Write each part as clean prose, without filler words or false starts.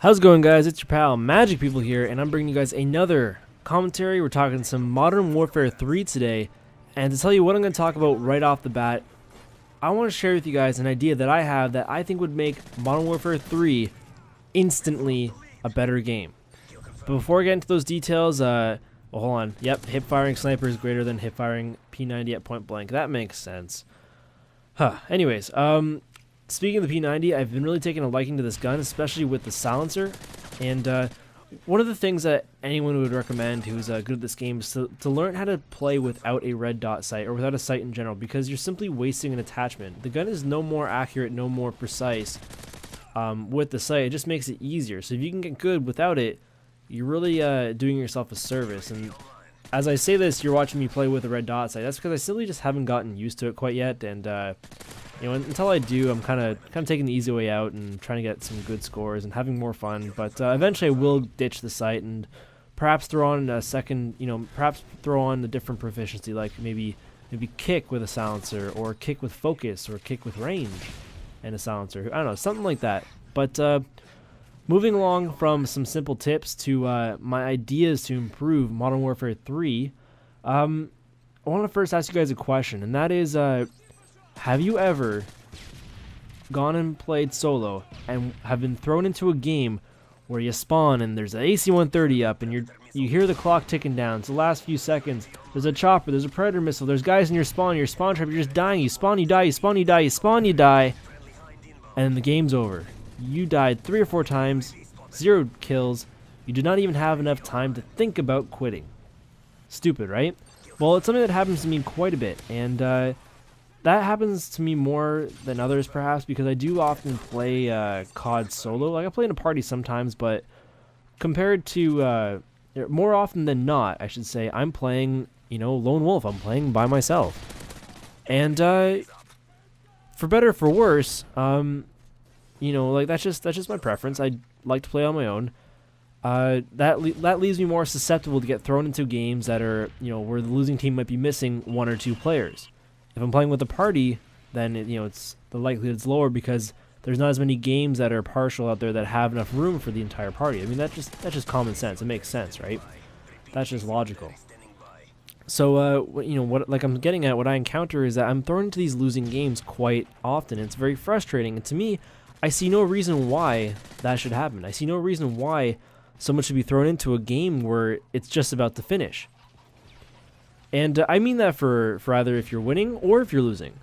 How's it going, guys? It's your pal Magic People here, and I'm bringing you guys another commentary. We're talking some Modern Warfare 3 today, and to tell you what I'm going to talk about right off the bat, I want to share with you guys an idea that I have that I think would make Modern Warfare 3 instantly a better game. But before I get into those details, well, hold on. Yep, hip-firing sniper is greater than hip-firing P90 at point blank. That makes sense. Anyways, speaking of the P90, I've been really taking a liking to this gun, especially with the silencer. And one of the things that anyone would recommend who's good at this game is to learn how to play without a red dot sight, or without a sight in general, because you're simply wasting an attachment. The gun is no more accurate, no more precise with the sight. It just makes it easier. So if you can get good without it, you're really doing yourself a service. And as I say this, you're watching me play with a red dot sight. That's because I simply just haven't gotten used to it quite yet, and you know, until I do, I'm kind of taking the easy way out and trying to get some good scores and having more fun. But eventually, I will ditch the sight and perhaps throw on a second, perhaps throw on a different proficiency, like maybe kick with a silencer, or kick with focus, or kick with range and a silencer. I don't know, something like that. But moving along from some simple tips to my ideas to improve Modern Warfare 3, I want to first ask you guys a question, and that is, have you ever gone and played solo and have been thrown into a game where you spawn and there's an AC-130 up and you hear the clock ticking down? It's the last few seconds. There's a chopper, there's a predator missile, there's guys in your spawn trap, you're just dying. You spawn, you die, you spawn, you die, you spawn, you die, and then the game's over. You died 3 or 4 times, 0 kills. You did not even have enough time to think about quitting. Stupid, right? Well, it's something that happens to me quite a bit, and that happens to me more than others, perhaps, because I do often play COD solo. Like, I play in a party sometimes, but compared to more often than not, I should say, I'm playing, lone wolf. I'm playing by myself, and for better or for worse, like that's just my preference. I like to play on my own. That leaves me more susceptible to get thrown into games that are, where the losing team might be missing 1 or 2 players. If I'm playing with a party, then it's the likelihood's lower because there's not as many games that are partial out there that have enough room for the entire party. I mean, that's just common sense. It makes sense, right? That's just logical. So, what I'm getting at, what I encounter is that I'm thrown into these losing games quite often. It's very frustrating, and to me, I see no reason why that should happen. I see no reason why someone should be thrown into a game where it's just about to finish. And I mean that for either if you're winning or if you're losing.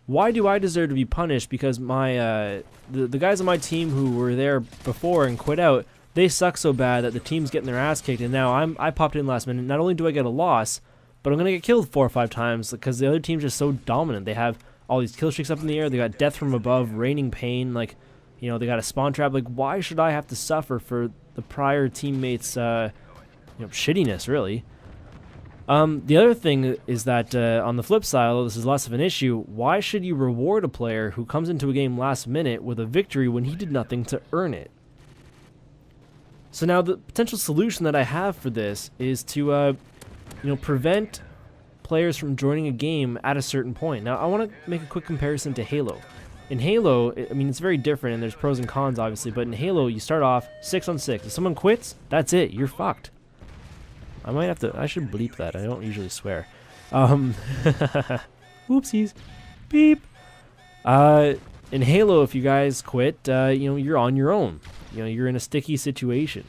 Why do I deserve to be punished because my the guys on my team who were there before and quit out, they suck so bad that the team's getting their ass kicked, and now I popped in last minute. Not only do I get a loss, but I'm gonna get killed 4 or 5 times because the other team's just so dominant. They have all these kill streaks up in the air. They got death from above, raining pain. Like, they got a spawn trap. Like, why should I have to suffer for the prior teammates' shittiness, really? The other thing is that on the flip side, although this is less of an issue, why should you reward a player who comes into a game last minute with a victory when he did nothing to earn it? So now the potential solution that I have for this is to prevent players from joining a game at a certain point. Now, I want to make a quick comparison to Halo. In Halo, I mean, it's very different, and there's pros and cons, obviously, but in Halo, you start off 6 on 6. If someone quits, that's it. You're fucked. I should bleep that. I don't usually swear. Oopsies. Beep. In Halo, if you guys quit, you're on your own. You're in a sticky situation.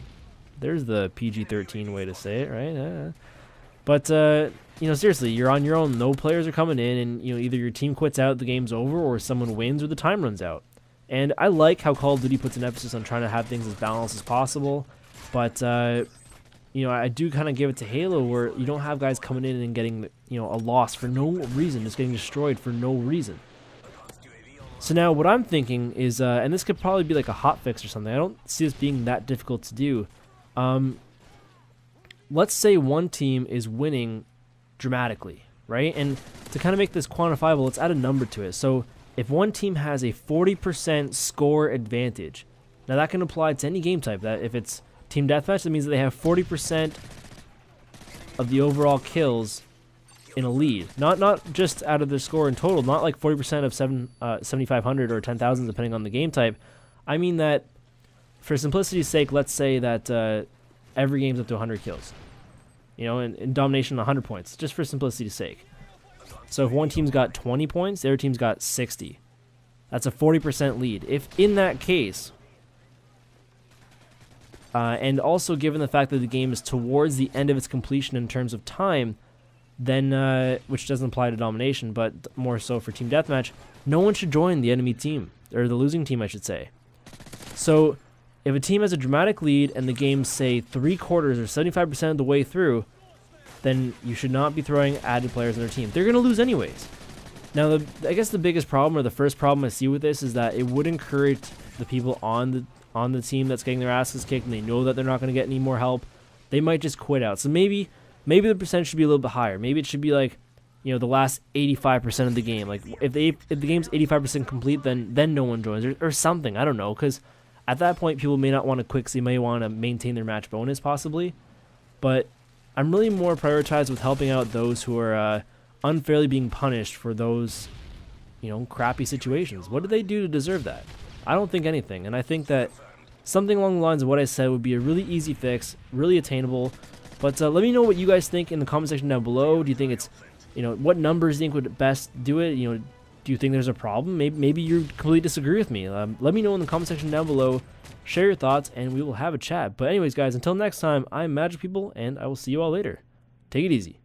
There's the PG-13 way to say it, right? But, seriously, you're on your own. No players are coming in, and, either your team quits out, the game's over, or someone wins, or the time runs out. And I like how Call of Duty puts an emphasis on trying to have things as balanced as possible, but, I do kind of give it to Halo where you don't have guys coming in and getting, a loss for no reason, just getting destroyed for no reason. So now what I'm thinking is, and this could probably be like a hotfix or something. I don't see this being that difficult to do. Let's say one team is winning dramatically, right? And to kind of make this quantifiable, let's add a number to it. So if one team has a 40% score advantage, now that can apply to any game type. That if it's Team Deathmatch, that means that they have 40% of the overall kills in a lead. Not just out of their score in total, not like 40% of 7,500 or 10,000 depending on the game type. I mean that for simplicity's sake, let's say that every game's up to 100 kills. You know, in domination 100 points, just for simplicity's sake. So if one team's got 20 points, the other team's got 60. That's a 40% lead. If in that case, and also given the fact that the game is towards the end of its completion in terms of time, then, which doesn't apply to domination, but more so for team deathmatch, no one should join the enemy team, or the losing team, I should say. So if a team has a dramatic lead and the game's, say, 3/4 or 75% of the way through, then you should not be throwing added players on their team. They're going to lose anyways. Now, I guess the biggest problem, or the first problem I see with this, is that it would encourage the people on the team that's getting their asses kicked, and they know that they're not going to get any more help. They might just quit out. So maybe the percentage should be a little bit higher. Maybe it should be like, you know, the last 85% of the game. Like if the game's 85% complete, then no one joins, or something. I don't know, because at that point people may not want to quit, because they may want to maintain their match bonus possibly. But I'm really more prioritized with helping out those who are unfairly being punished for those, you know, crappy situations. What did they do to deserve that? I don't think anything, and I think that something along the lines of what I said would be a really easy fix, really attainable. But let me know what you guys think in the comment section down below. Do you think it's, you know, what numbers do you think would best do it? You know, do you think there's a problem? Maybe you completely disagree with me. Let me know in the comment section down below. Share your thoughts, and we will have a chat. But anyways, guys, until next time, I'm Magic People, and I will see you all later. Take it easy.